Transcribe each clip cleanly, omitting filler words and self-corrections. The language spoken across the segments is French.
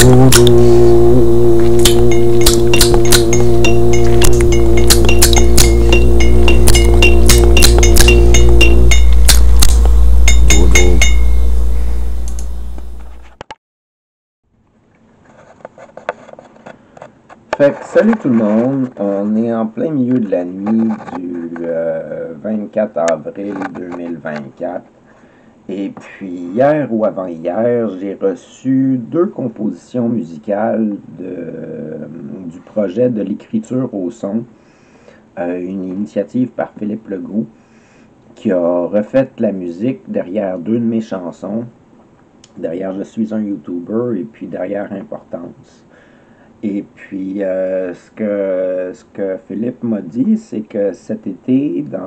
Fait que, salut tout le monde, on est en plein milieu de la nuit du 24 avril 2024. Et puis hier ou avant-hier, j'ai reçu 2 compositions musicales du projet de l'écriture au son, une initiative par Philippe Legault, qui a refait la musique derrière 2 de mes chansons, derrière Je suis un YouTuber et puis derrière Importance. Et puis, ce que Philippe m'a dit, c'est que cet été, dans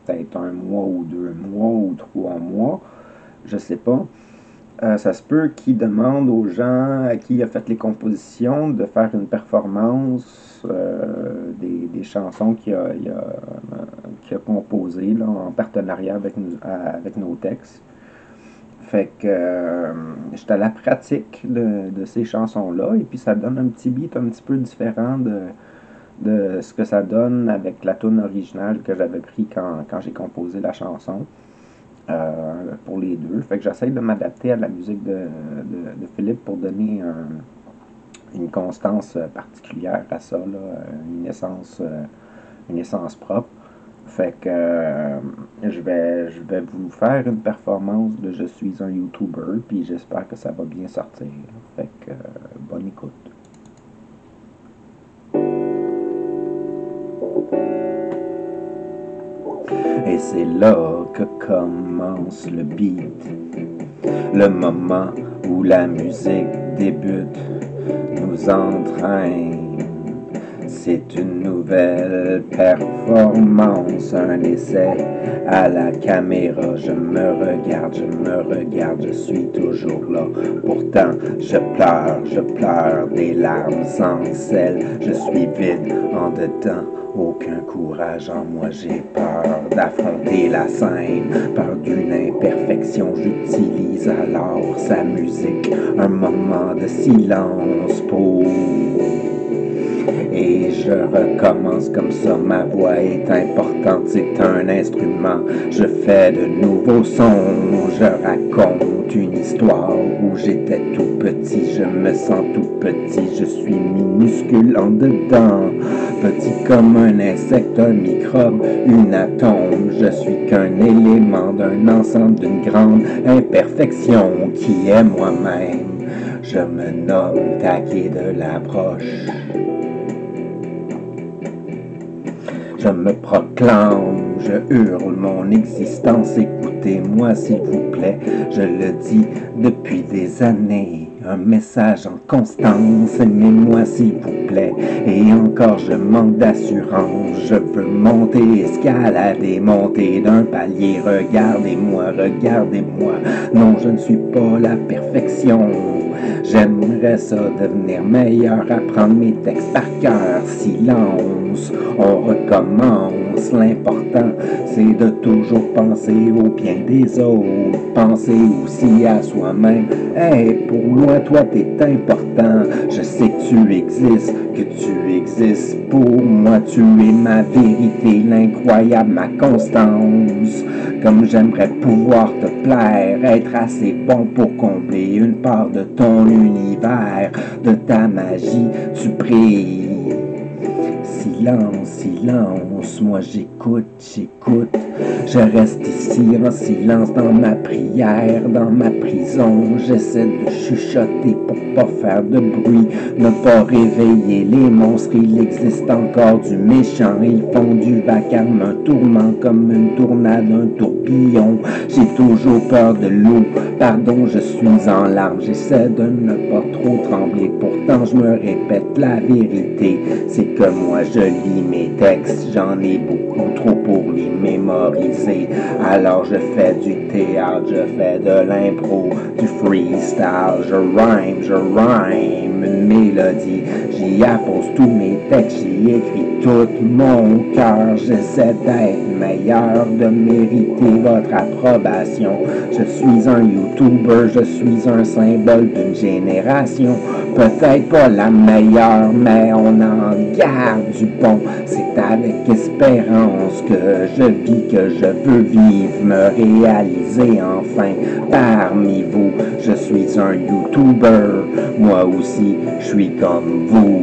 peut-être 1 mois ou 2 mois ou 3 mois, je sais pas, ça se peut qu'il demande aux gens à qui il a fait les compositions de faire une performance des chansons qu'il a composées là, en partenariat avec nos textes. Fait que j'étais à la pratique de ces chansons-là, et puis ça donne un petit beat un petit peu différent de ce que ça donne avec la tune originale que j'avais pris quand j'ai composé la chanson pour les deux. Fait que j'essaie de m'adapter à la musique de Philippe pour donner une constance particulière à ça, là, une essence propre. Fait que je vais vous faire une performance de Je suis un YouTuber, puis j'espère que ça va bien sortir. Fait que bonne écoute. Et c'est là que commence le beat, le moment où la musique débute, nous entraîne. C'est une nouvelle performance, un essai à la caméra. Je me regarde, je suis toujours là. Pourtant, je pleure des larmes sans sel. Je suis vide en dedans, aucun courage en moi. J'ai peur d'affronter la scène par d'une imperfection. J'utilise alors sa musique, un moment de silence pour... Et je recommence comme ça, ma voix est importante, c'est un instrument. Je fais de nouveaux sons, je raconte une histoire où j'étais tout petit. Je me sens tout petit, je suis minuscule en dedans. Petit comme un insecte, un microbe, une atome. Je suis qu'un élément d'un ensemble, d'une grande imperfection qui est moi-même. Je me nomme taquet de l'approche. Je me proclame, je hurle mon existence, écoutez-moi s'il vous plaît, je le dis depuis des années, un message en constance, aimez-moi s'il vous plaît, et encore je manque d'assurance, je veux monter, escalader, monter d'un palier, regardez-moi, non je ne suis pas la perfection. J'aimerais ça devenir meilleur, apprendre mes textes par cœur. Silence, on recommence. L'important, c'est de toujours penser au bien des autres. Penser aussi à soi-même. Hey, pour moi, toi, t'es important. Je sais que tu existes. Pour moi, tu es ma vérité, l'incroyable, ma constance. Comme j'aimerais pouvoir te plaire, être assez bon pour combler une part de ton univers, de ta magie, tu brilles. Silence, moi j'écoute, je reste ici en silence dans ma prière, dans ma prison, j'essaie de chuchoter pour pas faire de bruit, ne pas réveiller les monstres, il existe encore du méchant, ils font du vacarme, un tourment comme une tournade, un tourbillon, j'ai toujours peur de l'eau, pardon je suis en larmes, j'essaie de ne pas trop trembler, pourtant je me répète la vérité, c'est que moi je lis mes textes, j'en ai beaucoup trop pour les mémoriser. Alors je fais du théâtre, je fais de l'impro, du freestyle, je rhyme une mélodie. J'y appose tous mes textes, j'y écris tout mon cœur. J'essaie d'être meilleur, de mériter votre approbation. Je suis un YouTuber, je suis un symbole d'une génération. Peut-être pas la meilleure, mais on en garde du bon. C'est avec espérance que je vis, que je veux vivre, me réaliser enfin parmi vous. Je suis un YouTuber, moi aussi, je suis comme vous.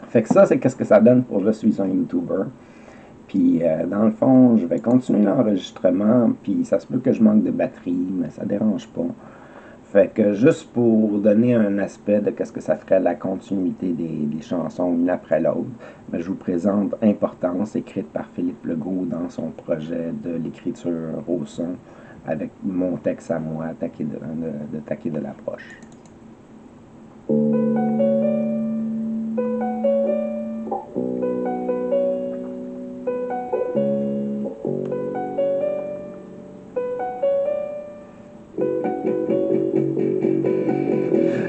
Fait que ça, c'est qu'est-ce que ça donne pour je suis un YouTuber. Puis, dans le fond, je vais continuer l'enregistrement, puis ça se peut que je manque de batterie, mais ça dérange pas. Fait que juste pour donner un aspect de qu'est-ce que ça ferait la continuité des chansons une après l'autre, ben, je vous présente Importance, écrite par Philippe Legault dans son projet de l'écriture au son, avec mon texte à moi, de Taquet de l'approche.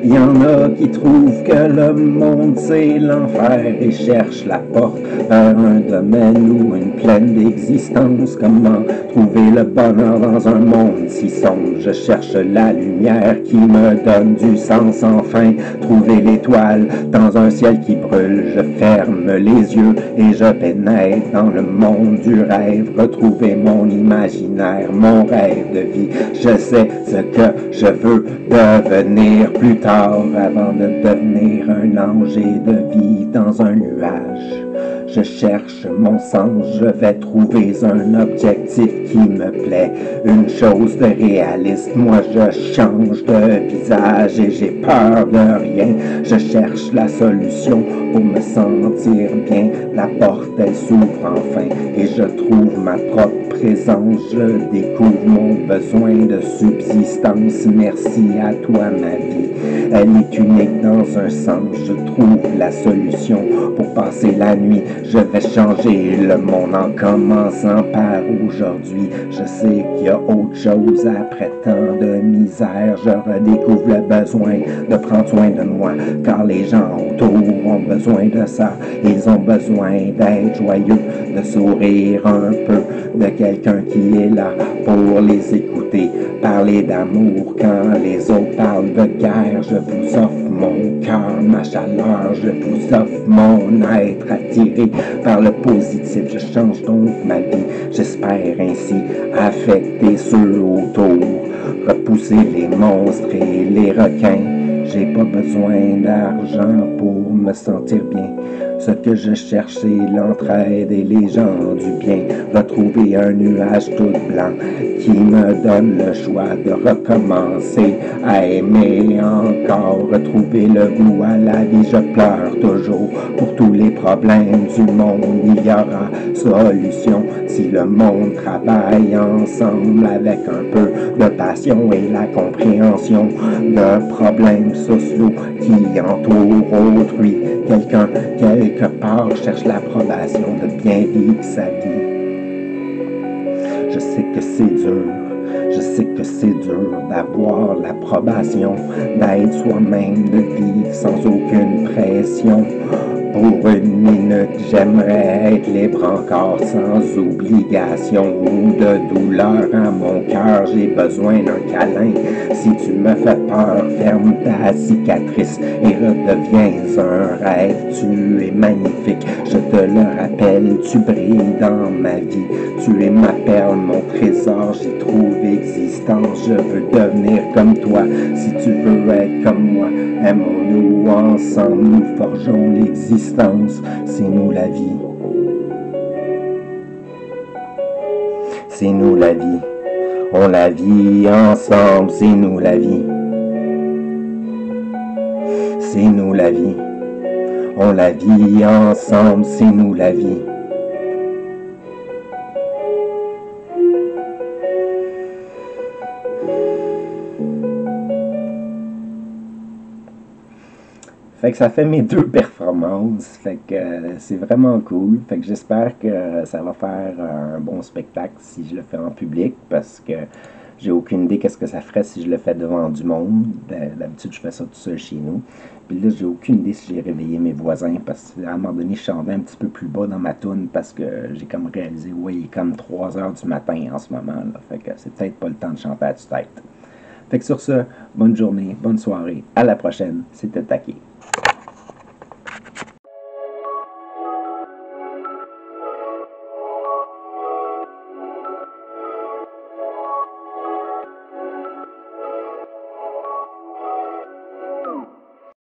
Il y en a qui trouvent que le monde c'est l'enfer et cherchent la porte vers un domaine ou une plaine d'existence. Comment trouver le bonheur dans un monde si sombre? Je cherche la lumière qui me donne du sens. Enfin, trouver l'étoile dans un ciel qui brûle. Je ferme les yeux et je pénètre dans le monde du rêve. Retrouver mon imaginaire, mon rêve de vie. Je sais ce que je veux devenir plus tard, avant de devenir un ange et de vivre dans un nuage. Je cherche mon sens, je vais trouver un objectif qui me plaît, une chose de réaliste. Moi je change de visage et j'ai peur de rien. Je cherche la solution pour me sentir bien. La porte elle s'ouvre enfin et je trouve ma propre présence. Je découvre mon besoin de subsistance. Merci à toi ma vie, elle est unique dans un sens. Je trouve la solution pour passer la nuit. Je vais changer le monde en commençant par aujourd'hui. Je sais qu'il y a autre chose après tant de misère. Je redécouvre le besoin de prendre soin de moi, car les gens autour ont besoin de ça. Ils ont besoin d'être joyeux, de sourire un peu, de quelqu'un qui est là pour les écouter, parler d'amour quand les autres parlent de guerre. Je vous offre mon cœur, ma chaleur, je vous offre mon être attiré par le positif. Je change donc ma vie, j'espère ainsi affecter ceux autour, repousser les monstres et les requins. J'ai pas besoin d'argent pour me sentir bien. Ce que je cherche, c'est l'entraide et les gens du bien. Retrouver un nuage tout blanc qui me donne le choix de recommencer à aimer encore. Retrouver le goût à la vie, je pleure toujours pour tous les problèmes du monde. Il y aura solution si le monde travaille ensemble avec un peu de passion et la compréhension de problèmes sociaux qui entourent autrui. Quelqu'un, quelque part, cherche l'approbation de bien vivre sa vie. Je sais que c'est dur, je sais que c'est dur d'avoir l'approbation, d'être soi-même, de vivre sans aucune pression. Pour une minute, j'aimerais être libre encore, sans obligation ou de douleur à mon cœur. J'ai besoin d'un câlin. Si tu me fais peur, ferme ta cicatrice et redeviens un rêve. Tu es magnifique, je te le rappelle, tu brilles dans ma vie. Tu es ma perle, mon trésor, j'y trouve existence. Je veux devenir comme toi, si tu veux être comme moi. Aimons-nous ensemble, nous forgeons l'existence. C'est nous la vie. C'est nous la vie. On la vit ensemble, c'est nous la vie. C'est nous la vie. On la vit ensemble, c'est nous la vie. Fait que ça fait mes 2 performances, fait que c'est vraiment cool. Fait que j'espère que ça va faire un bon spectacle si je le fais en public, parce que J'ai aucune idée qu'est-ce que ça ferait si je le fais devant du monde. D'habitude, je fais ça tout seul chez nous. Puis là, j'ai aucune idée si j'ai réveillé mes voisins parce qu'à un moment donné, je chantais un petit peu plus bas dans ma toune parce que j'ai comme réalisé, ouais, il est comme 3 heures du matin en ce moment. Là. Fait que c'est peut-être pas le temps de chanter à tue-tête. Fait que sur ce, bonne journée, bonne soirée, à la prochaine, c'était Taquet.